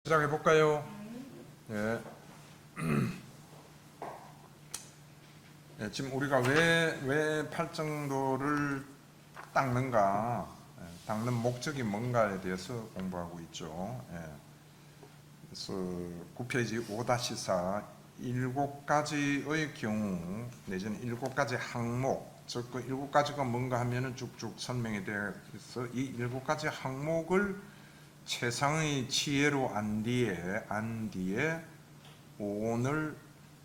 시작해 볼까요? 예. 예, 지금 우리가 왜 팔정도를 닦는가, 닦는 목적이 뭔가에 대해서 공부하고 있죠. 예. 그래서 9페이지 5-4 7가지의 경우 내지는 7가지 항목, 즉 그 7가지가 뭔가 하면은 쭉쭉 설명이 되어 있어 이 7가지 항목을 최상의 지혜로 안 뒤에 오온을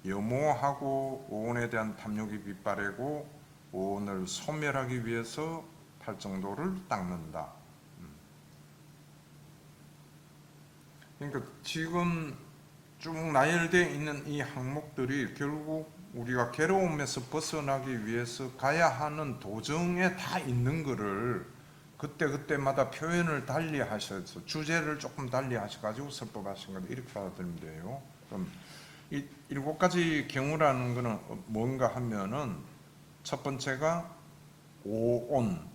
염호하고 오온에 대한 탐욕이 빗바래고 오온을 소멸하기 위해서 팔정도를 닦는다. 그러니까 지금 쭉 나열되어 있는 이 항목들이 결국 우리가 괴로움에서 벗어나기 위해서 가야 하는 도정에 다 있는 거를 그때마다 표현을 달리 하셔서 주제를 조금 달리 하셔가지고 설법하신 거다 이렇게 받아들이면 돼요. 그럼 이 7가지 경우라는 거는 뭔가 하면은 첫 번째가 오온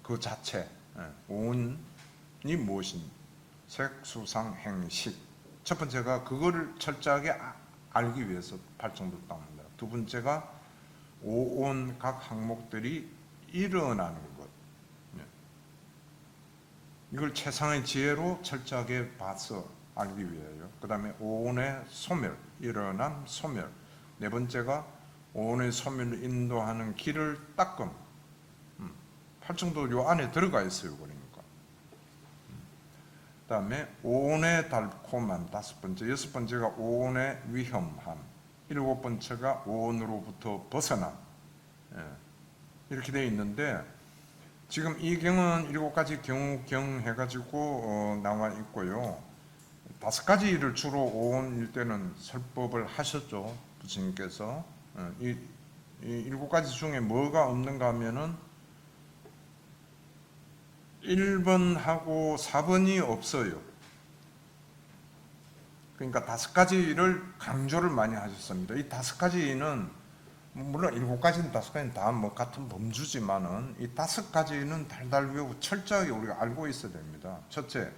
그 자체, 오온이 무엇인지 색수상 행식. 첫 번째가 그거를 철저하게 알기 위해서 팔정도를 닦는다. 두 번째가 오온 각 항목들이 일어나는 것. 이걸 최상의 지혜로 철저하게 봐서 알기 위하여. 그 다음에 오온의 소멸, 일어남 소멸. 네 번째가 오온의 소멸을 인도하는 길을 닦음. 팔정도 요 안에 들어가 있어요. 그러니까. 그 다음에 오온의 달콤함, 다섯 번째. 여섯 번째가 오온의 위험함. 일곱 번째가 오온으로부터 벗어남. 이렇게 되어 있는데 지금 이 경은 7가지 경우 해가지고 나와 있고요. 5가지를 주로 오온일 때는 설법을 하셨죠. 부처님께서. 이 7가지 중에 뭐가 없는가 하면은 1번하고 4번이 없어요. 그러니까 5가지를 강조를 많이 하셨습니다. 이 5가지는 물론 7가지는 5가지는 다 뭐 같은 범주지만은 이 5가지는 달달 외우고 철저하게 우리가 알고 있어야 됩니다. 첫째,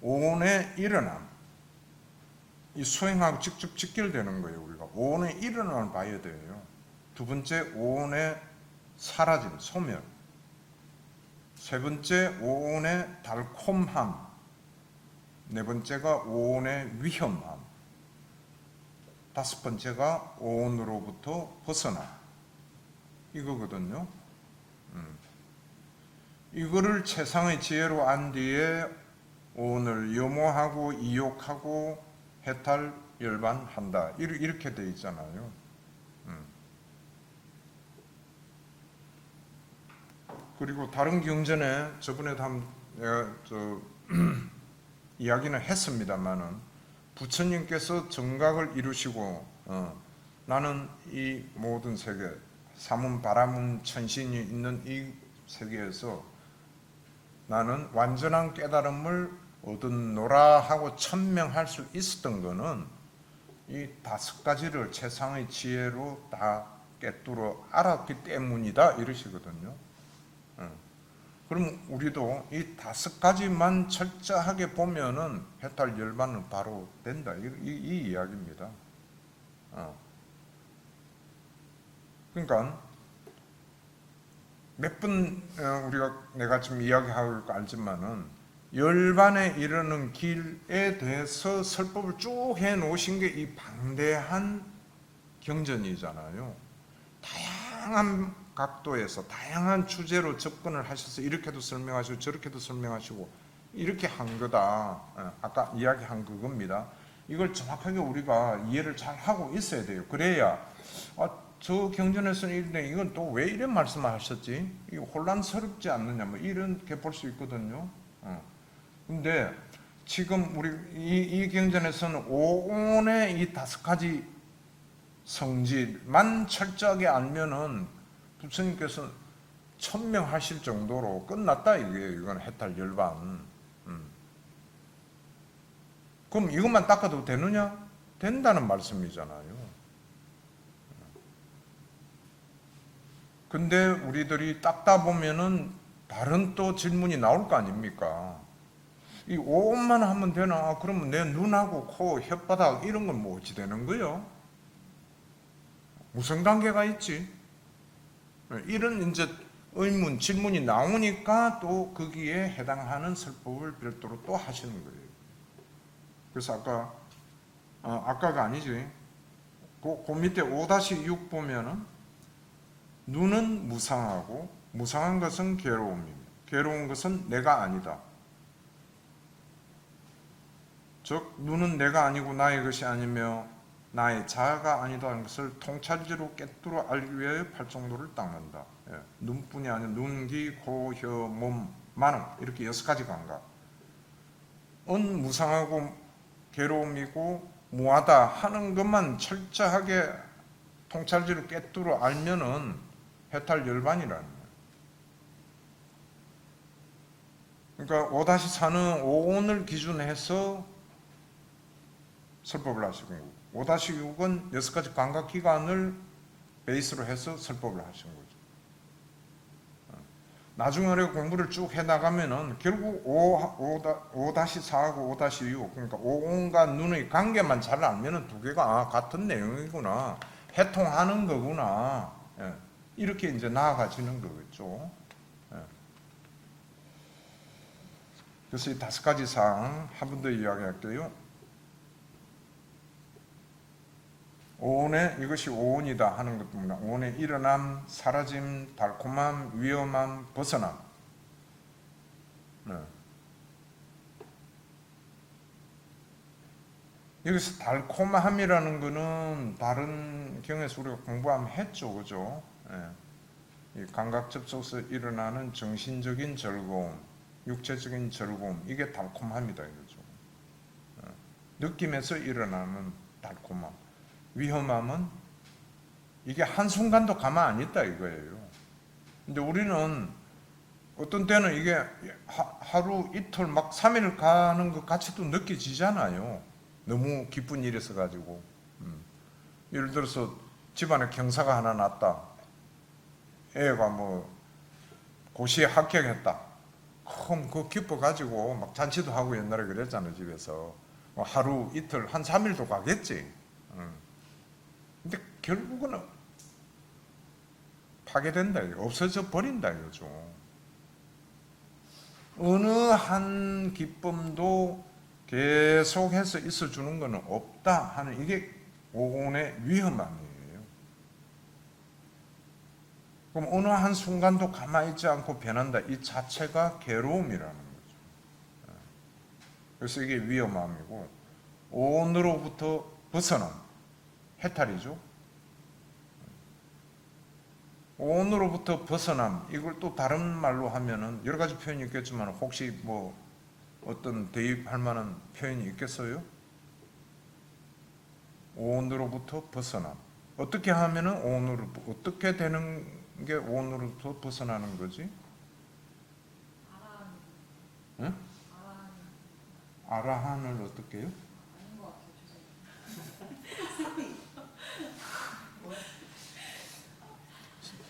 오온의 일어남. 이 수행하고 직접 직결되는 거예요. 우리가 오온의 일어남을 봐야 돼요. 두 번째, 오온의 사라짐, 소멸. 세 번째, 오온의 달콤함. 네 번째가 오온의 위험함. 다섯 번째가 오온으로부터 벗어나. 이거거든요. 이거를 최상의 지혜로 안 뒤에 오온을 염호하고 이욕하고 해탈 열반한다. 이렇게 돼 있잖아요. 그리고 다른 경전에 저번에도 내가 이야기는 했습니다만은 부처님께서 정각을 이루시고 나는 이 모든 세계 사문 바라문 천신이 있는 이 세계에서 나는 완전한 깨달음을 얻었노라 하고 천명할 수 있었던 거는 이 5가지를 최상의 지혜로 다 깨뚫어 알았기 때문이다 이러시거든요. 그럼 우리도 이 5가지만 철저하게 보면은 해탈 열반은 바로 된다. 이 이야기입니다. 그러니까 몇 번 내가 지금 이야기하고 있고 알지만은 열반에 이르는 길에 대해서 설법을 쭉 해놓으신 게 이 방대한 경전이잖아요. 다양한 각도에서 다양한 주제로 접근을 하셔서 이렇게도 설명하시고 저렇게도 설명하시고 이렇게 한 거다. 아까 이야기한 그겁니다. 이걸 정확하게 우리가 이해를 잘 하고 있어야 돼요. 그래야 저 경전에서는 이런데 이건 또 왜 이런 말씀을 하셨지? 이거 혼란스럽지 않느냐 뭐 이렇게 볼 수 있거든요. 근데 지금 우리 이 경전에서는 오온의 이 5가지 성질만 철저하게 알면은 부처님께서 천명하실 정도로 끝났다 이건 해탈 열반. 그럼 이것만 닦아도 되느냐? 된다는 말씀이잖아요. 근데 우리들이 닦다 보면은 다른 또 질문이 나올 거 아닙니까? 이 오온만 하면 되나? 그러면 내 눈하고 코, 혓바닥 이런 건 뭐 어찌 되는 거요? 무슨 관계가 있지? 이런 이제 의문, 질문이 나오니까 또 거기에 해당하는 설법을 별도로 또 하시는 거예요. 그래서 아까가 아니지. 그 밑에 5-6 보면은 눈은 무상하고 무상한 것은 괴로움입니다. 괴로운 것은 내가 아니다. 즉 눈은 내가 아니고 나의 것이 아니며 나의 자아가 아니다는 것을 통찰지로 깨뜨려 알기 위하여 팔정도를 닦는다. 예. 눈뿐이 아니라 눈, 귀, 코, 혀, 몸, 만음 이렇게 6가지 감각. 은 무상하고 괴로움이고 무하다 하는 것만 철저하게 통찰지로 깨뜨려 알면은 해탈 열반이라는 거예요. 그러니까 5-4는 오온을 기준해서 설법을 하시는 거고 5-6은 6가지 감각기관을 베이스로 해서 설법을 하시는 거죠. 나중에 공부를 쭉 해나가면은 결국 5-4하고 5-6 그러니까 오온과 눈의 관계만 잘 알면은 두 개가 같은 내용이구나, 해통하는 거구나, 예. 이렇게 이제 나아가지는 거겠죠. 예. 그래서 이 5가지 사항 한 번 더 이야기할게요. 오온에 이것이 오온이다 하는 것 때문에 오온의 일어남, 사라짐, 달콤함, 위험함, 벗어남. 네. 여기서 달콤함이라는 거는 다른 경에서 우리가 공부하면 했죠, 그죠? 네. 이 감각 접촉에서 일어나는 정신적인 즐거움, 육체적인 즐거움, 이게 달콤함이다 이거죠. 네. 느낌에서 일어나는 달콤함. 위험함은 이게 한순간도 가만 안 있다 이거예요. 근데 우리는 어떤 때는 이게 하루 이틀 막 3일 가는 것 같이도 느껴지잖아요. 너무 기쁜 일이 있어가지고. 예를 들어서 집안에 경사가 하나 났다. 애가 뭐 고시에 합격했다. 그럼 그거 기뻐가지고 막 잔치도 하고 옛날에 그랬잖아요 집에서. 뭐 하루 이틀 한 3일도 가겠지. 근데 결국은 파괴된다, 없어져 버린다 이거죠. 어느 한 기쁨도 계속해서 있어주는 것은 없다 하는 이게 오온의 위험함이에요. 그럼 어느 한 순간도 가만히 있지 않고 변한다, 이 자체가 괴로움이라는 거죠. 그래서 이게 위험함이고, 오온으로부터 벗어남, 해탈이죠. 오온으로부터 벗어남, 이걸 또 다른 말로 하면은 여러 가지 표현이 있겠지만 혹시 뭐 어떤 대입할 만한 표현이 있겠어요? 오온으로부터 벗어남. 어떻게 하면은 어떻게 되는 게 오온으로부터 벗어나는 거지? 응? 아라한을 어떻게 해요?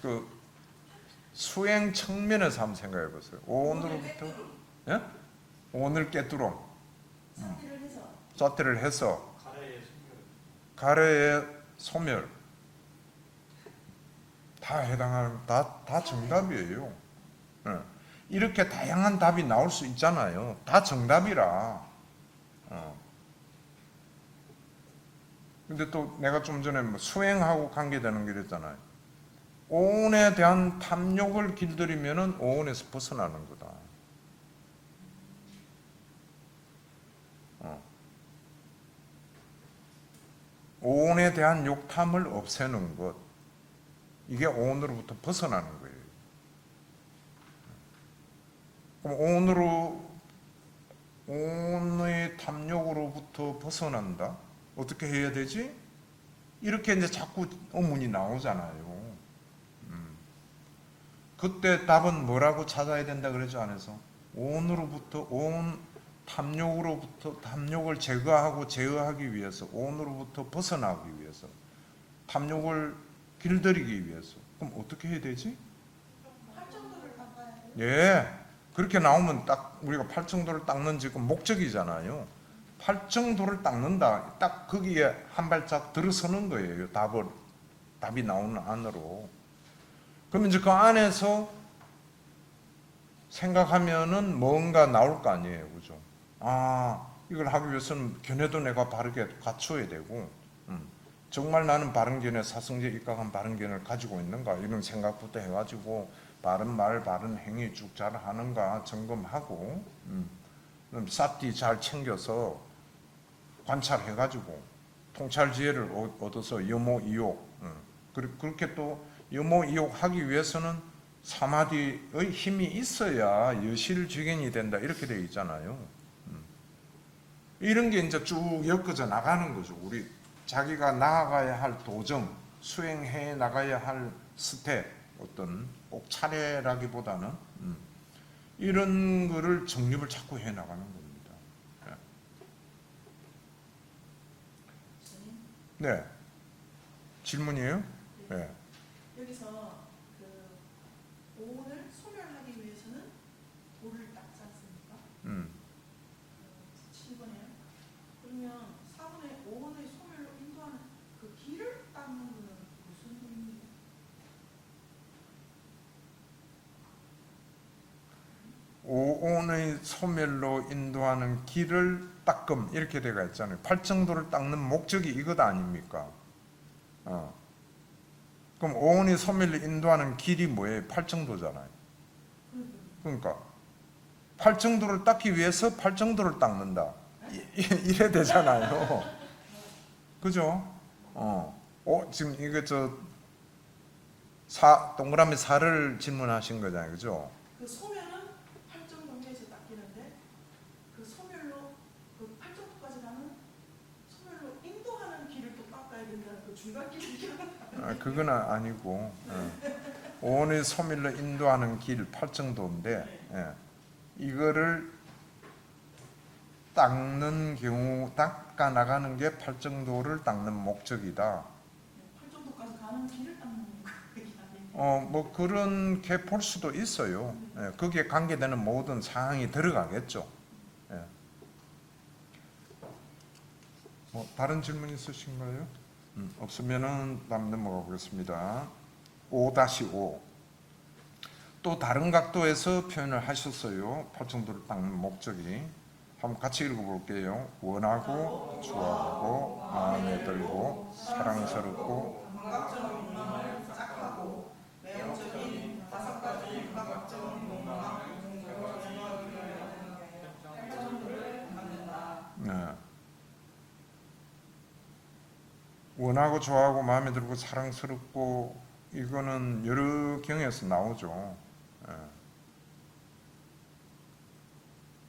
그 수행 측면에서 한번 생각해 보세요. 오온으로부터 예? 오온을 깨뚫어 사태를 해서 가래의 소멸 다 해당하는 다 정답이에요. 예. 이렇게 다양한 답이 나올 수 있잖아요. 다 정답이라. 근데 또 내가 좀 전에 뭐 수행하고 관계되는 게 있잖아요. 오온에 대한 탐욕을 길들이면은 오온에서 벗어나는 거다. 오온에 대한 욕탐을 없애는 것, 이게 오온으로부터 벗어나는 거예요. 그럼 오온의 탐욕으로부터 벗어난다? 어떻게 해야 되지? 이렇게 이제 자꾸 의문이 나오잖아요. 그때 답은 뭐라고 찾아야 된다 그러죠, 안에서? 오온으로부터, 오온 탐욕으로부터, 탐욕을 제거하고 제어하기 위해서, 오온으로부터 벗어나기 위해서, 탐욕을 길들이기 위해서. 그럼 어떻게 해야 되지? 활정도를 바꿔야 돼요. 예, 그렇게 나오면 딱 우리가 팔정도를 닦는 지금 목적이잖아요. 팔정도를 닦는다. 딱 거기에 한 발짝 들어서는 거예요. 답이 나오는 안으로. 그러면 이제 그 안에서 생각하면은 뭔가 나올 거 아니에요. 그죠? 아, 이걸 하기 위해서는 견해도 내가 바르게 갖춰야 되고, 정말 나는 바른 견해, 사성제 입각한 바른 견해를 가지고 있는가 이런 생각부터 해가지고 바른 말, 바른 행위 쭉 잘 하는가 점검하고, 그럼 쌌디 잘 챙겨서 관찰해가지고 통찰 지혜를 얻어서 여모이욕, 그렇게 또 여모이욕 하기 위해서는 사마디의 힘이 있어야 여실즉연이 된다 이렇게 되어 있잖아요. 이런 게 이제 쭉 엮어져 나가는 거죠. 우리 자기가 나아가야 할 도정, 수행해 나가야 할 스텝, 어떤 꼭 차례라기보다는 이런 거를 정립을 자꾸 해 나가는 겁니다. 네. 질문이에요? 네. 여기서 그 오온을 소멸하기 위해서는 돌을 닦지 않습니까? 7번이에요. 그러면 4번에 오온의 소멸로 인도하는 그 길을 닦는 거는 무슨 의미예요? 오온의 소멸로 인도하는 길을 닦음 이렇게 되어 있잖아요. 팔정도를 닦는 목적이 이것 아닙니까? 그럼 오온이 소멸로 인도하는 길이 뭐예요? 팔정도잖아요. 그러니까 팔정도를 닦기 위해서 팔정도를 닦는다. 이래 되잖아요. 그죠? 지금 이거 동그라미 4를 질문하신 거잖아요. 그죠? 그 소멸은 8정 동계에서 닦이는데 그 소멸로 그 8정도까지 가는 소멸로 인도하는 길을 또 닦아야 된다는 그 중간 길이 그건 아니고 오온의 소멸로 인도하는 길 팔정도인데 이거를 닦는 경우 닦아 나가는 게 팔정도를 닦는 목적이다. 8정도까지 가는 길을 닦는 거예요. 뭐 그렇게 볼 수도 있어요. 거기에 관계되는 모든 사항이 들어가겠죠. 뭐 다른 질문 있으신가요? 없으면은 다음 넘어가 보겠습니다. 5-5. 또 다른 각도에서 표현을 하셨어요. 팔정도를 닦는 목적이. 한번 같이 읽어볼게요. 원하고 좋아하고 마음에 들고 사랑스럽고 감각적 욕망을 짝하고 매혹적인 다섯 가지 감각적 욕망 네. 원하고 좋아하고 마음에 들고 사랑스럽고 이거는 여러 경에서 나오죠.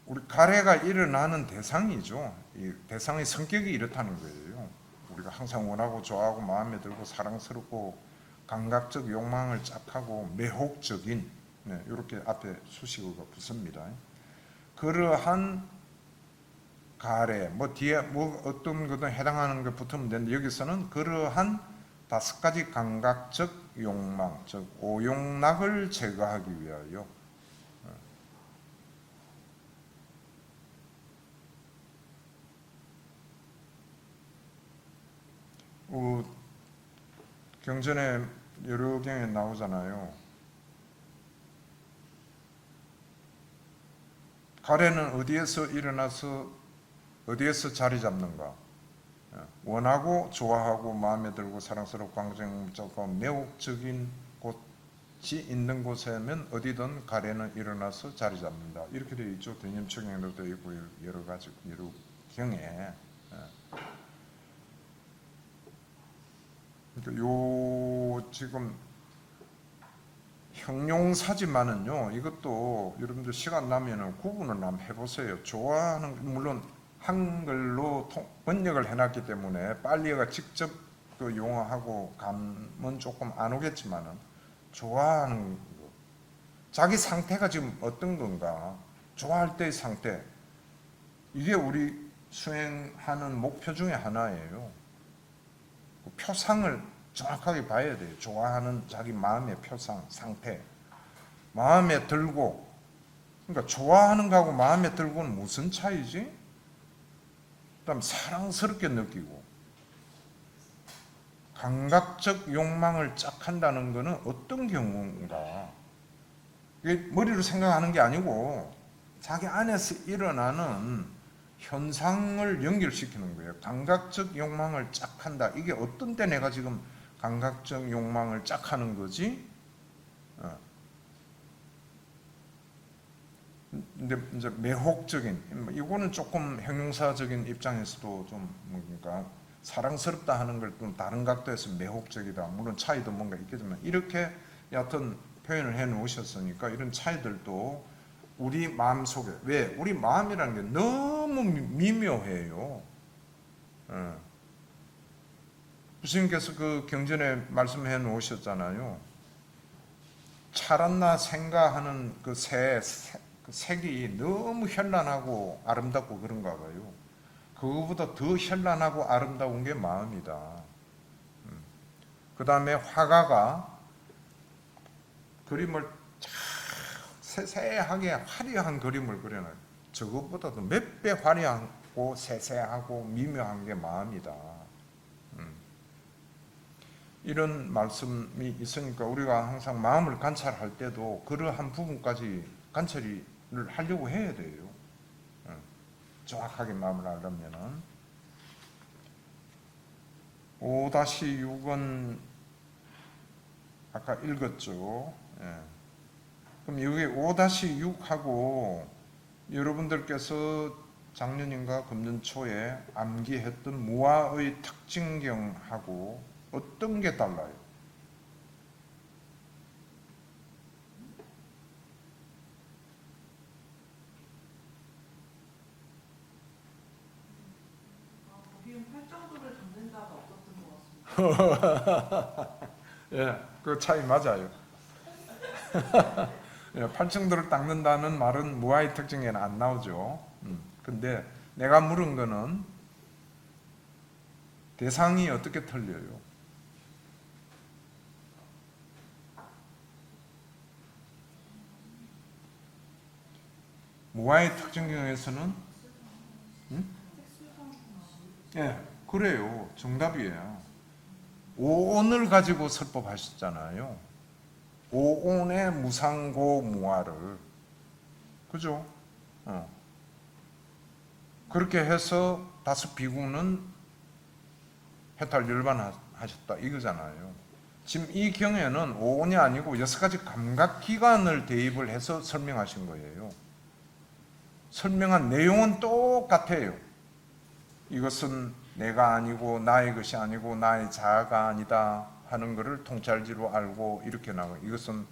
우리 가래가 일어나는 대상이죠. 이 대상의 성격이 이렇다는 거예요. 우리가 항상 원하고 좋아하고 마음에 들고 사랑스럽고 감각적 욕망을 짝하고 매혹적인 이렇게 앞에 수식어가 붙습니다. 그러한 가래 뭐 뒤에 뭐 어떤 거든 해당하는 거 붙으면 되는데 여기서는 그러한 5가지 감각적 욕망 즉 오욕락을 제거하기 위하여 경전에 여러 경에 나오잖아요. 가래는 어디에서 일어나서 어디에서 자리 잡는가? 원하고 좋아하고 마음에 들고 사랑스럽고 감정적고 매혹적인 곳이 있는 곳에면 어디든 가래는 일어나서 자리 잡는다. 이렇게 되어 있죠. 대념청량도 되어 있고 여러 가지 여러 경에. 그러니까 요 지금 형용사지만은요 이것도 여러분들 시간 나면은 구분을 한번 해보세요. 좋아하는 물론 한글로 번역을 해놨기 때문에 빨리가 직접 그 용어하고 감은 조금 안 오겠지만은 좋아하는 거 자기 상태가 지금 어떤 건가 좋아할 때의 상태 이게 우리 수행하는 목표 중에 하나예요. 그 표상을 정확하게 봐야 돼요. 좋아하는 자기 마음의 표상, 상태. 마음에 들고 그러니까 좋아하는 거하고 마음에 들고는 무슨 차이지? 그다음 사랑스럽게 느끼고 감각적 욕망을 짝 한다는 것은 어떤 경우인가? 이게 머리로 생각하는 게 아니고 자기 안에서 일어나는 현상을 연결시키는 거예요. 감각적 욕망을 짝 한다. 이게 어떤 때 내가 지금 감각적 욕망을 짝 하는 거지? 근데 이제 매혹적인, 이거는 조금 형용사적인 입장에서도 좀 뭔가 사랑스럽다 하는 걸 좀 다른 각도에서 매혹적이다. 물론 차이도 뭔가 있겠지만 이렇게 여하튼 표현을 해 놓으셨으니까 이런 차이들도 우리 마음 속에, 왜? 우리 마음이라는 게 너무 미묘해요. 부처님께서 그 경전에 말씀해 놓으셨잖아요. 찰았나 생가하는 그 색이 너무 현란하고 아름답고 그런가 봐요. 그거보다 더 현란하고 아름다운 게 마음이다. 그 다음에 화가가 그림을 세세하게 화려한 그림을 그려놔요. 저것보다도 몇 배 화려하고 세세하고 미묘한 게 마음이다. 이런 말씀이 있으니까 우리가 항상 마음을 관찰할 때도 그러한 부분까지 관찰을 하려고 해야 돼요. 정확하게 마음을 알려면은. 5-6은 아까 읽었죠. 그럼 여기 5-6하고 여러분들께서 작년인가 금년초에 암기했던 무아의 특징경하고 어떤 게 달라요? 거기는 팔정도를 잡는다가 없었던 것 같습니다. 예, 그 차이 맞아요. 예, 팔정도를 닦는다는 말은 무아의 특징에는 안 나오죠. 근데 내가 물은 거는 대상이 어떻게 틀려요? 무아의 특징경에서는 예, 그래요. 정답이에요. 오온을 가지고 설법하셨잖아요. 오온의 무상고 무아를. 그죠? 그렇게 해서 다섯 비구는 해탈 열반하셨다 이거잖아요. 지금 이 경에는 오온이 아니고 6가지 감각기관을 대입을 해서 설명하신 거예요. 설명한 내용은 똑같아요. 이것은 내가 아니고 나의 것이 아니고 나의 자아가 아니다 하는 것을 통찰지로 알고 이렇게 나와요. 이것은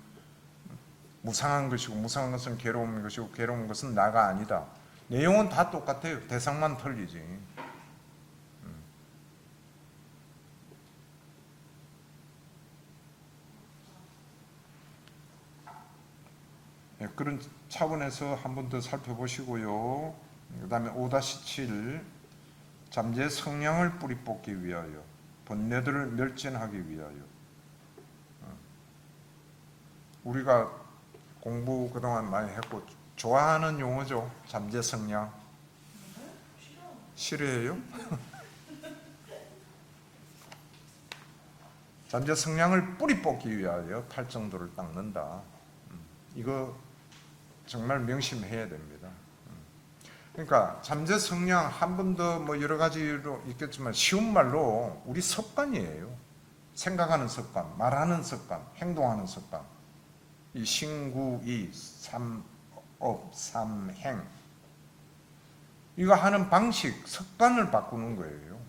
무상한 것이고 무상한 것은 괴로운 것이고 괴로운 것은 나가 아니다. 내용은 다 똑같아요. 대상만 틀리지. 네, 그런 차원에서 한 번 더 살펴보시고요. 그 다음에 5-7 잠재 성량을 뿌리 뽑기 위하여 번뇌들을 멸진하기 위하여. 우리가 공부 그동안 많이 했고 좋아하는 용어죠. 잠재 성량. 싫어해요? 잠재 성량을 뿌리 뽑기 위하여 팔정도를 닦는다. 이거 정말 명심해야 됩니다. 그러니까 잠재 성량 한 번 더 뭐 여러 가지로 있겠지만 쉬운 말로 우리 습관이에요. 생각하는 습관, 말하는 습관, 행동하는 습관. 이 신구이 삼업 삼행 이거 하는 방식, 습관을 바꾸는 거예요.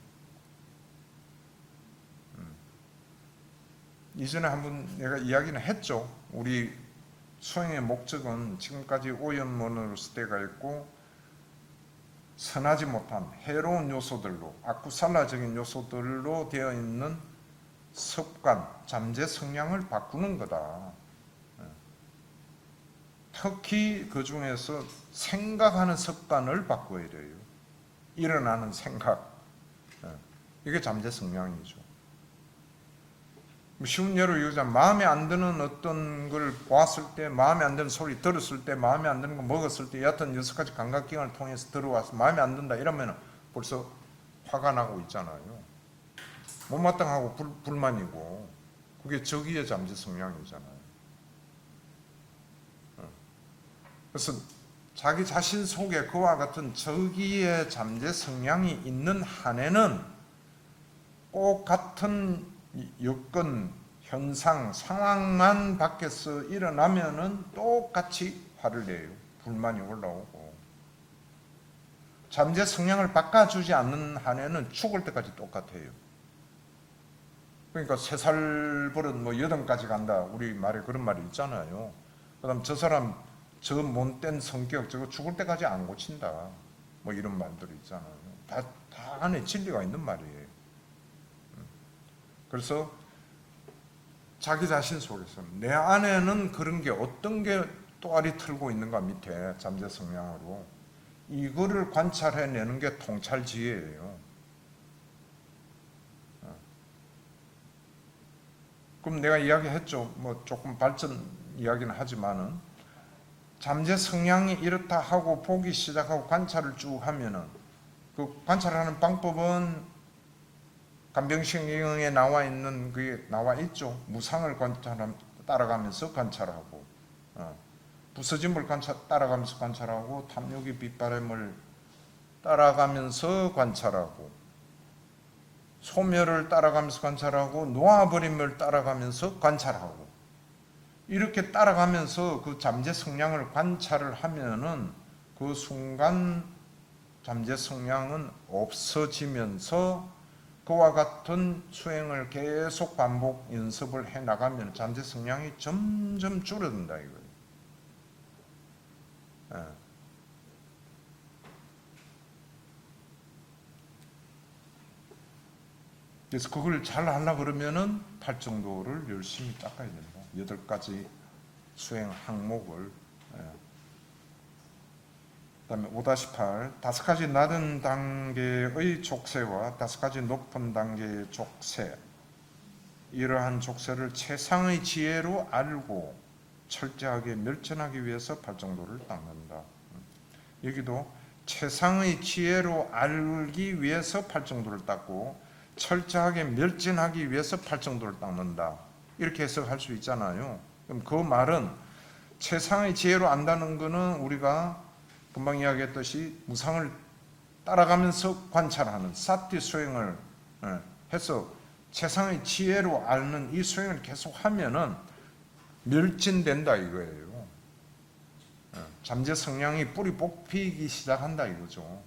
이전에 한번 내가 이야기는 했죠. 우리 수행의 목적은 지금까지 오염원으로서 때가 있고 선하지 못한 해로운 요소들로 아쿠살라적인 요소들로 되어 있는 습관, 잠재 성향을 바꾸는 거다. 특히 그 중에서 생각하는 습관을 바꿔야 돼요. 일어나는 생각. 이게 잠재 성향이죠. 쉬운 예로 얘기하자면 마음에 안 드는 어떤 걸 보았을 때, 마음에 안 드는 소리 들었을 때, 마음에 안 드는 거 먹었을 때, 여하튼 6가지 감각기관을 통해서 들어와서 마음에 안 든다 이러면 벌써 화가 나고 있잖아요. 못마땅하고 불만이고, 그게 적의의 잠재 성향이잖아요. 그래서 자기 자신 속에 그와 같은 적의의 잠재 성향이 있는 한에는 꼭 같은 여건, 현상, 상황만 밖에서 일어나면은 똑같이 화를 내요. 불만이 올라오고. 잠재 성향을 바꿔주지 않는 한에는 죽을 때까지 똑같아요. 그러니까 3살 버릇 뭐 8까지 간다. 우리 말에 그런 말이 있잖아요. 그 다음 저 사람 저 못된 성격 저거 죽을 때까지 안 고친다. 뭐 이런 말들이 있잖아요. 다 안에 진리가 있는 말이에요. 그래서 자기 자신 속에서 내 안에는 그런 게 어떤 게 또아리 틀고 있는가 밑에 잠재 성향으로 이거를 관찰해내는 게 통찰지혜예요. 그럼 내가 이야기했죠. 뭐 조금 발전 이야기는 하지만은 잠재 성향이 이렇다 하고 보기 시작하고 관찰을 쭉 하면은 그 관찰하는 방법은 간병신경에 나와 있는 그게 나와 있죠. 무상을 따라가면서 관찰하고, 부서짐을 따라가면서 관찰하고, 탐욕의 빗바람을 따라가면서 관찰하고, 소멸을 따라가면서 관찰하고, 놓아버림을 따라가면서 관찰하고, 이렇게 따라가면서 그 잠재 성향을 관찰을 하면은 그 순간 잠재 성향은 없어지면서 그와 같은 수행을 계속 반복 연습을 해 나가면 잠재 성향이 점점 줄어든다 이거예요. 그래서 그걸 잘 하려고 그러면은 팔정도를 열심히 닦아야 된다. 8가지 수행 항목을. 그다음에 5-8 5가지 낮은 단계의 족쇄와 5가지 높은 단계의 족쇄, 이러한 족쇄를 최상의 지혜로 알고 철저하게 멸전하기 위해서 팔정도를 닦는다. 여기도 최상의 지혜로 알기 위해서 팔정도를 닦고 철저하게 멸전하기 위해서 팔정도를 닦는다. 이렇게 해석할 수 있잖아요. 그럼 그 말은 최상의 지혜로 안다는 것은 우리가 금방 이야기했듯이 무상을 따라가면서 관찰하는 사티 수행을 해서 최상의 지혜로 앓는 이 수행을 계속하면은 멸진된다 이거예요. 잠재 성향이 뿌리 뽑히기 시작한다 이거죠.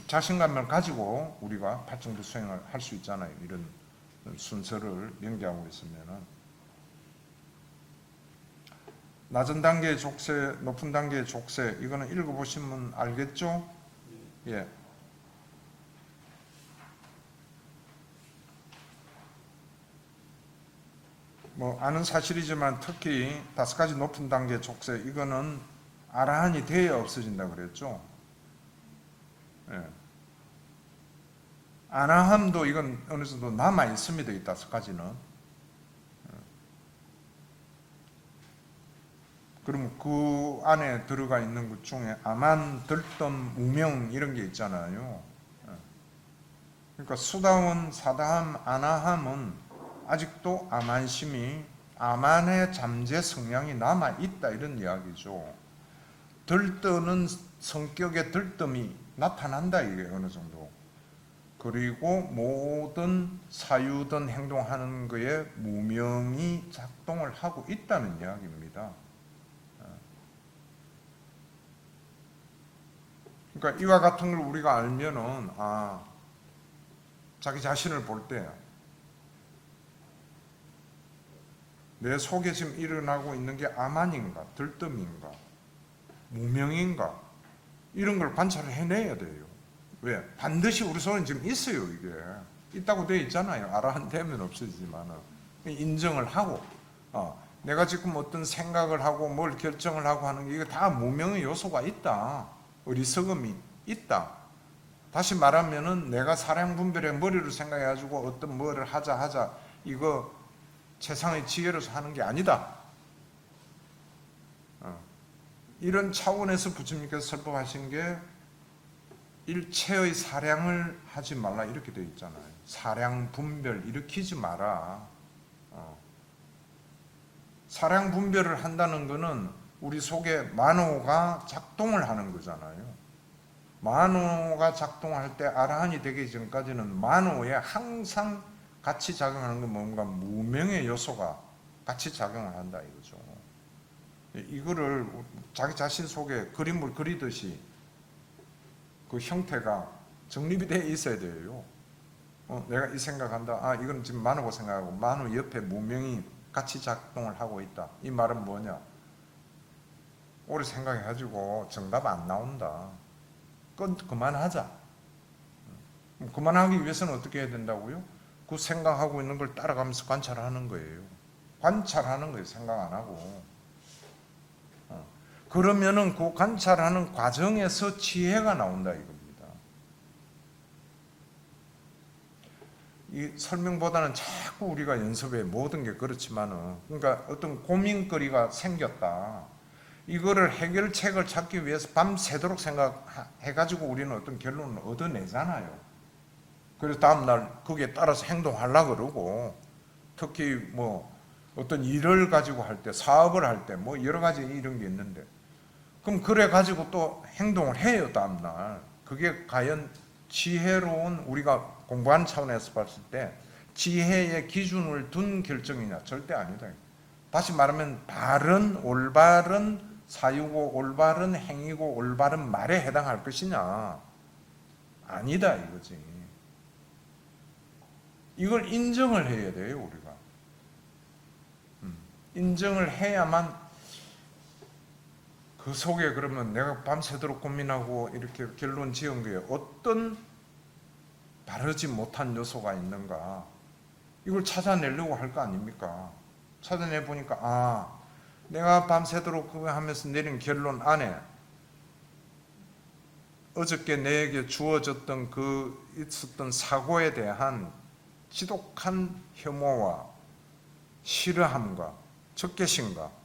자신감을 가지고 우리가 팔정도 수행을 할 수 있잖아요. 이런 순서를 명기하고 있으면은. 낮은 단계의 족쇄, 높은 단계의 족쇄, 이거는 읽어보시면 알겠죠? 예. 뭐 아는 사실이지만 특히 5가지 높은 단계의 족쇄, 이거는 아라한이 돼야 없어진다 그랬죠? 예. 아라함도 이건 어느 정도 남아 있습니다. 이 5가지는. 그럼 그 안에 들어가 있는 것 중에 아만, 들뜸, 무명 이런 게 있잖아요. 그러니까 수다원, 사다함, 아나함은 아직도 아만심이, 아만의 잠재 성향이 남아 있다 이런 이야기죠. 들떠는 성격의 들뜸이 나타난다 이게 어느 정도. 그리고 모든 사유든 행동하는 거에 무명이 작동을 하고 있다는 이야기입니다. 그러니까 이와 같은 걸 우리가 알면은 자기 자신을 볼 때 내 속에 지금 일어나고 있는 게 아만인가, 들뜸인가, 무명인가 이런 걸 관찰을 해내야 돼요. 왜? 반드시 우리 속에 지금 있어요. 이게 있다고 되어 있잖아요. 아라한 되면 없어지지만은 인정을 하고 내가 지금 어떤 생각을 하고 뭘 결정을 하고 하는 게 이거 다 무명의 요소가 있다. 어리석음이 있다. 다시 말하면은 내가 사량 분별의 머리로 생각해가지고 어떤 뭐를 하자 이거 세상의 지혜로서 하는 게 아니다. 이런 차원에서 부처님께서 설법하신 게 일체의 사량을 하지 말라 이렇게 되어 있잖아요. 사량 분별 일으키지 마라. 사량 분별을 한다는 것은 우리 속에 만호가 작동을 하는 거잖아요. 만호가 작동할 때 아라한이 되기 전까지는 만호에 항상 같이 작용하는 건 뭔가 무명의 요소가 같이 작용을 한다 이거죠. 이거를 자기 자신 속에 그림을 그리듯이 그 형태가 정립이 되어 있어야 돼요. 내가 이 생각한다. 아, 이건 지금 만호고 생각하고 만호 옆에 무명이 같이 작동을 하고 있다. 이 말은 뭐냐? 오래 생각해가지고 정답 안 나온다. 그만하자. 그만하기 위해서는 어떻게 해야 된다고요? 그 생각하고 있는 걸 따라가면서 관찰하는 거예요. 관찰하는 거예요. 생각 안 하고. 그러면은 그 관찰하는 과정에서 지혜가 나온다 이겁니다. 이 설명보다는 자꾸 우리가 연습에 모든 게 그렇지만은, 그러니까 어떤 고민거리가 생겼다. 이거를 해결책을 찾기 위해서 밤새도록 생각해가지고 우리는 어떤 결론을 얻어내잖아요. 그래서 다음날 거기에 따라서 행동하려고 그러고, 특히 뭐 어떤 일을 가지고 할 때, 사업을 할 때 뭐 여러 가지 이런 게 있는데, 그럼 그래 가지고 또 행동을 해요 다음날. 그게 과연 지혜로운, 우리가 공부하는 차원에서 봤을 때 지혜의 기준을 둔 결정이냐? 절대 아니다. 다시 말하면 바른 올바른 사유고 올바른 행위고 올바른 말에 해당할 것이냐? 아니다 이거지. 이걸 인정을 해야 돼요 우리가. 인정을 해야만 그 속에 그러면 내가 밤새도록 고민하고 이렇게 결론 지은 거에 어떤 바르지 못한 요소가 있는가, 이걸 찾아내려고 할 거 아닙니까? 찾아내 보니까 아, 내가 밤새도록 그거 하면서 내린 결론 안에 어저께 내게 주어졌던 그 있었던 사고에 대한 지독한 혐오와 싫어함과 적개심과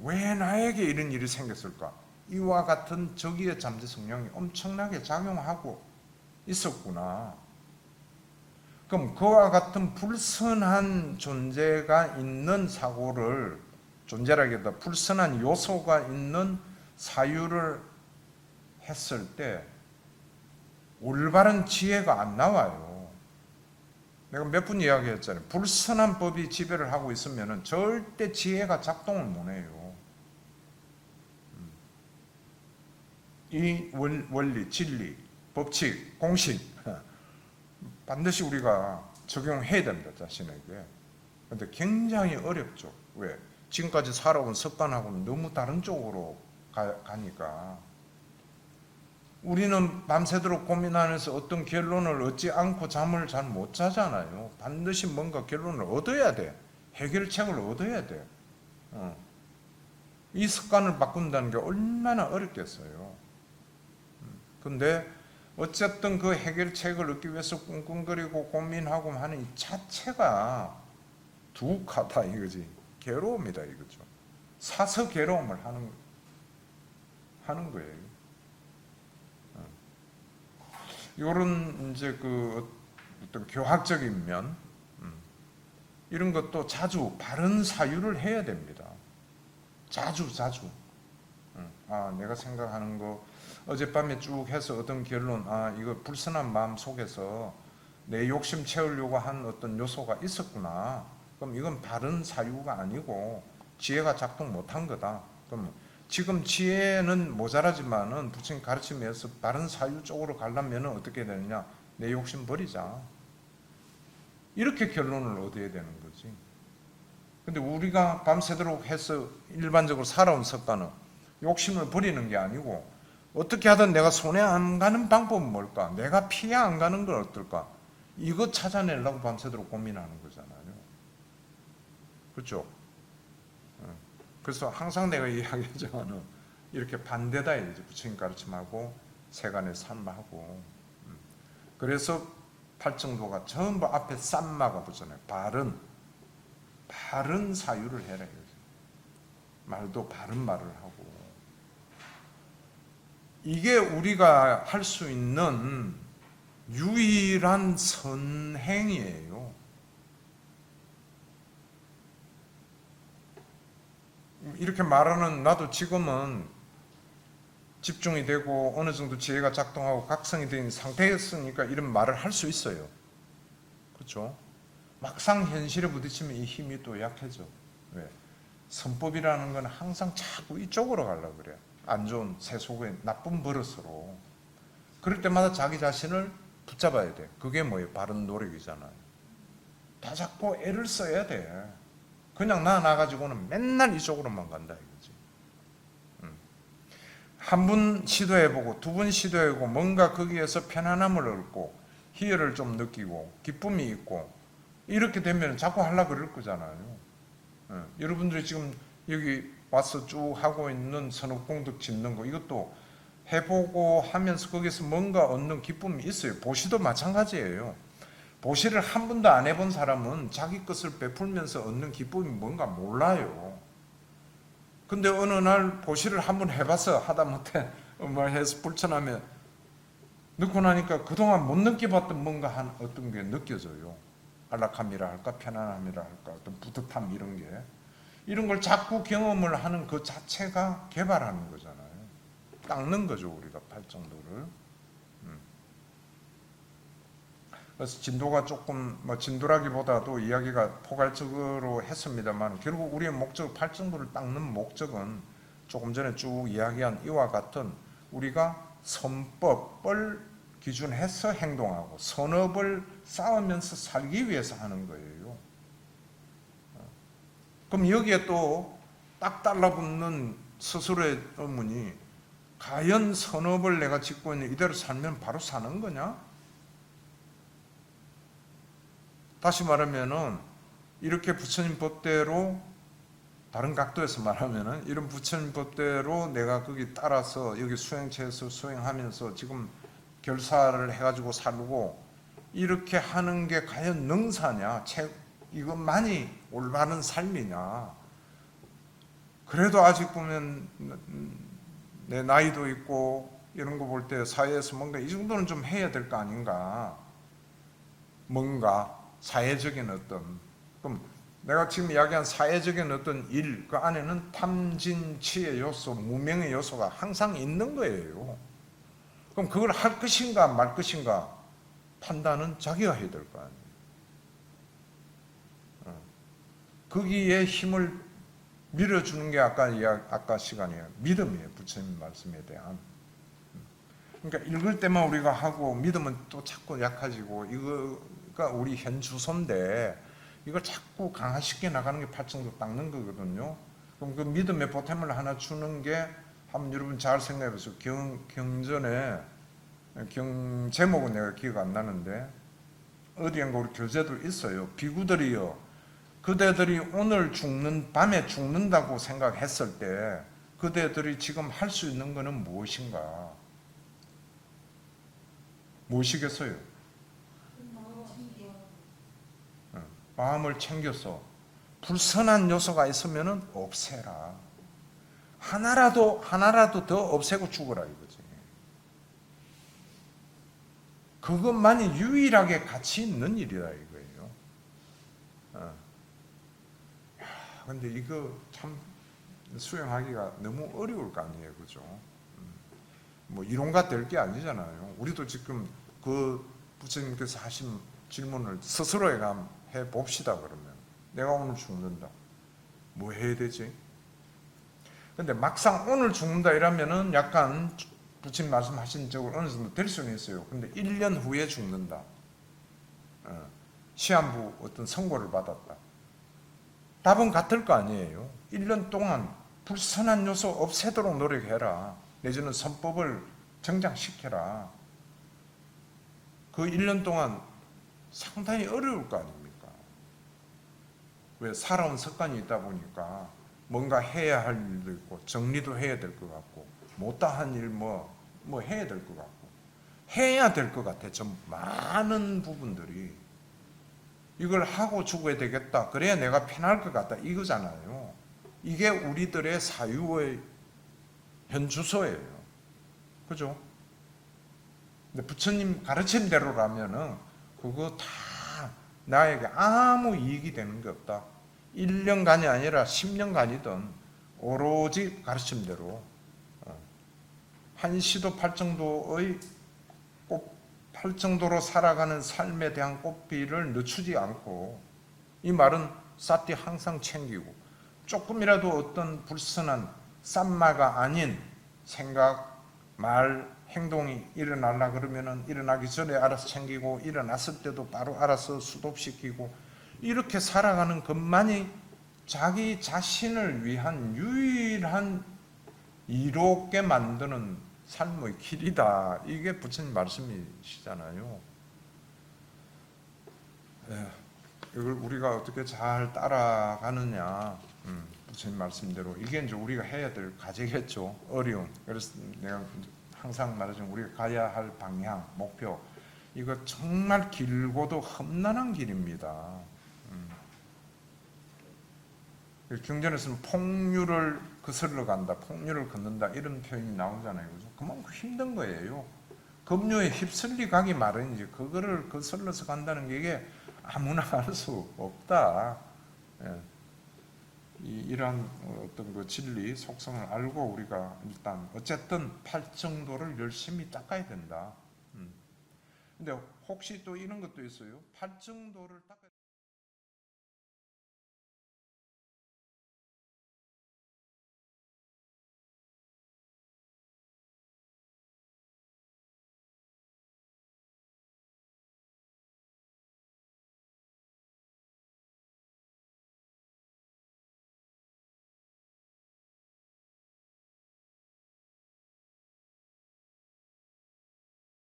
왜 나에게 이런 일이 생겼을까? 이와 같은 적의의 잠재 성향이 엄청나게 작용하고 있었구나. 그럼 그와 같은 불선한 존재가 있는 사고를, 존재라기보다 불선한 요소가 있는 사유를 했을 때 올바른 지혜가 안 나와요. 내가 몇 분 이야기했잖아요. 불선한 법이 지배를 하고 있으면 절대 지혜가 작동을 못해요. 이 원리, 진리, 법칙, 공식 반드시 우리가 적용해야 됩니다. 자신에게. 그런데 굉장히 어렵죠. 왜? 지금까지 살아온 습관하고는 너무 다른 쪽으로 가니까. 우리는 밤새도록 고민하면서 어떤 결론을 얻지 않고 잠을 잘 못 자잖아요. 반드시 뭔가 결론을 얻어야 돼. 해결책을 얻어야 돼. 이 습관을 바꾼다는 게 얼마나 어렵겠어요. 근데 어쨌든 그 해결책을 얻기 위해서 끙끙거리고 고민하고 하는 이 자체가 두욱하다 이거지. 괴로움이다 이거죠. 사서 괴로움을 하는 거예요. 이런 이제 그 어떤 교학적인 면, 이런 것도 자주 바른 사유를 해야 됩니다. 자주. 아, 내가 생각하는 거 어젯밤에 쭉 해서 어떤 결론, 아, 이거 불선한 마음 속에서 내 욕심 채우려고 한 어떤 요소가 있었구나. 그럼 이건 바른 사유가 아니고 지혜가 작동 못한 거다. 그럼 지금 지혜는 모자라지만은 부처님 가르침에서 바른 사유 쪽으로 가려면 어떻게 되느냐? 내 욕심 버리자. 이렇게 결론을 얻어야 되는 거지. 근데 우리가 밤새도록 해서 일반적으로 살아온 습관은 욕심을 버리는 게 아니고 어떻게 하든 내가 손에 안 가는 방법은 뭘까? 내가 피해 안 가는 건 어떨까? 이거 찾아내려고 밤새도록 고민하는 거잖아요. 그렇죠? 그래서 항상 내가 이야기하자면은 이렇게 반대다 이제 부처님 가르침하고 세간의 삶하고. 그래서 팔정도가 전부 앞에 쌈마가 붙잖아요. 바른 사유를 해라 이거죠. 말도 바른 말을 하고. 이게 우리가 할 수 있는 유일한 선행이에요. 이렇게 말하는 나도 지금은 집중이 되고 어느 정도 지혜가 작동하고 각성이 된 상태였으니까 이런 말을 할 수 있어요. 그렇죠? 막상 현실에 부딪히면 이 힘이 또 약해져. 왜? 선법이라는 건 항상 자꾸 이쪽으로 가려고 그래. 안 좋은 세속의 나쁜 버릇으로. 그럴 때마다 자기 자신을 붙잡아야 돼. 그게 뭐예요? 바른 노력이잖아요. 다 자꾸 애를 써야 돼. 그냥 나가지고는 맨날 이쪽으로만 간다 이거지. 한 번 시도해보고 두 번 시도해보고 뭔가 거기에서 편안함을 얻고 희열을 좀 느끼고 기쁨이 있고 이렇게 되면 자꾸 하려고 그럴 거잖아요. 여러분들이 지금 여기 와서 쭉 하고 있는 선업공덕 짓는 거 이것도 해보고 하면서 거기서 뭔가 얻는 기쁨이 있어요. 보시도 마찬가지예요. 보시를 한 번도 안 해본 사람은 자기 것을 베풀면서 얻는 기쁨이 뭔가 몰라요. 근데 어느 날 보시를 한번 해봐서 하다못해 뭐 해서 불천하면 넣고 나니까 그동안 못 느껴봤던 뭔가 한 어떤 게 느껴져요. 안락함이라 할까 편안함이라 할까 어떤 뿌듯함 이런 걸 자꾸 경험을 하는 그 자체가 개발하는 거잖아요. 닦는 거죠 우리가 팔정도를. 그래서 진도가 조금 뭐 진도라기보다도 이야기가 포괄적으로 했습니다만 결국 우리의 목적 팔정도를 닦는 목적은 조금 전에 쭉 이야기한 이와 같은 우리가 선법을 기준해서 행동하고 선업을 쌓으면서 살기 위해서 하는 거예요. 그럼 여기에 또 딱 달라붙는 스스로의 의문이 과연 선업을 내가 짓고 있는 이대로 살면 바로 사는 거냐? 다시 말하면은 이렇게 부처님 법대로 다른 각도에서 말하면은 이런 부처님 법대로 내가 거기 따라서 여기 수행체에서 수행하면서 지금 결사를 해가지고 살고 이렇게 하는 게 과연 능사냐? 이것만이 올바른 삶이냐? 그래도 아직 보면 내 나이도 있고 이런 거 볼 때 사회에서 뭔가 이 정도는 좀 해야 될 거 아닌가? 뭔가 사회적인 어떤 그럼 내가 지금 이야기한 사회적인 어떤 일 그 안에는 탐진치의 요소, 무명의 요소가 항상 있는 거예요. 그럼 그걸 할 것인가 말 것인가 판단은 자기가 해야 될 거 아니에요. 거기에 힘을 밀어주는 게 아까 시간이에요. 믿음이에요. 부처님 말씀에 대한. 그러니까 읽을 때만 우리가 하고 믿음은 또 자꾸 약해지고 이거가 우리 현 주소인데 이걸 자꾸 강화시켜 나가는 게 팔정도 닦는 거거든요. 그럼 그 믿음의 보탬을 하나 주는 게 한번 여러분 잘 생각해 보세요. 경전에 제목은 내가 기억 안 나는데 어디인가 우리 교재도 있어요. 비구들이요. 그대들이 오늘 밤에 죽는다고 생각했을 때 그대들이 지금 할 수 있는 것은 무엇인가? 무엇이겠어요? 마음을 챙겨서 불선한 요소가 있으면 없애라. 하나라도 더 없애고 죽어라 이거지. 그것만이 유일하게 가치 있는 일이다 이거예요. 근데 이거 참 수행하기가 너무 어려울 거 아니에요, 그죠? 뭐 이론가 될 게 아니잖아요. 우리도 지금 그 부처님께서 하신 질문을 스스로 해 봅시다. 그러면 내가 오늘 죽는다. 뭐 해야 되지? 근데 막상 오늘 죽는다 이러면은 약간 부처님 말씀하신 적으로 어느 정도 될 수는 있어요. 근데 1년 후에 죽는다. 시한부 어떤 선고를 받았다. 답은 같을 거 아니에요. 1년 동안 불선한 요소 없애도록 노력해라. 내지는 선법을 정장시켜라. 그 1년 동안 상당히 어려울 거 아닙니까? 왜? 살아온 습관이 있다 보니까 뭔가 해야 할 일도 있고 정리도 해야 될 것 같고 못다한 일 뭐 해야 될 것 같고 해야 될 것 같아. 좀 많은 부분들이 이걸 하고 죽어야 되겠다. 그래야 내가 편할 것 같다. 이거잖아요. 이게 우리들의 사유의 현주소예요. 그죠? 근데 부처님 가르침대로라면은 그거 다 나에게 아무 이익이 되는 게 없다. 1년간이 아니라 10년간이든 오로지 가르침대로 한시도 팔 정도의 팔 정도로 살아가는 삶에 대한 꽃비를 늦추지 않고, 이 말은 쌌디 항상 챙기고 조금이라도 어떤 불순한 쌈마가 아닌 생각, 말, 행동이 일어나려 그러면은 일어나기 전에 알아서 챙기고 일어났을 때도 바로 알아서 수도시키고 이렇게 살아가는 것만이 자기 자신을 위한 유일한 이롭게 만드는 삶의 길이다. 이게 부처님 말씀이시잖아요. 이걸 우리가 어떻게 잘 따라가느냐, 부처님 말씀대로 이게 이제 우리가 해야 될 과제겠죠. 어려움. 그래서 내가 항상 말하지만 우리가 가야 할 방향, 목표, 이거 정말 길고도 험난한 길입니다. 경전에서는 폭류를 거슬러 간다, 폭류를 걷는다 이런 표현이 나오잖아요. 그죠? 그만큼 힘든 거예요. 급류에 휩쓸리 가기 마련이지. 그거를 거슬러서 간다는 게 이게 아무나 할 수 없다. 예. 이러한 어떤 그 진리, 속성을 알고 우리가 일단 어쨌든 팔정도를 열심히 닦아야 된다. 근데 혹시 또 이런 것도 있어요. 팔정도를 닦아야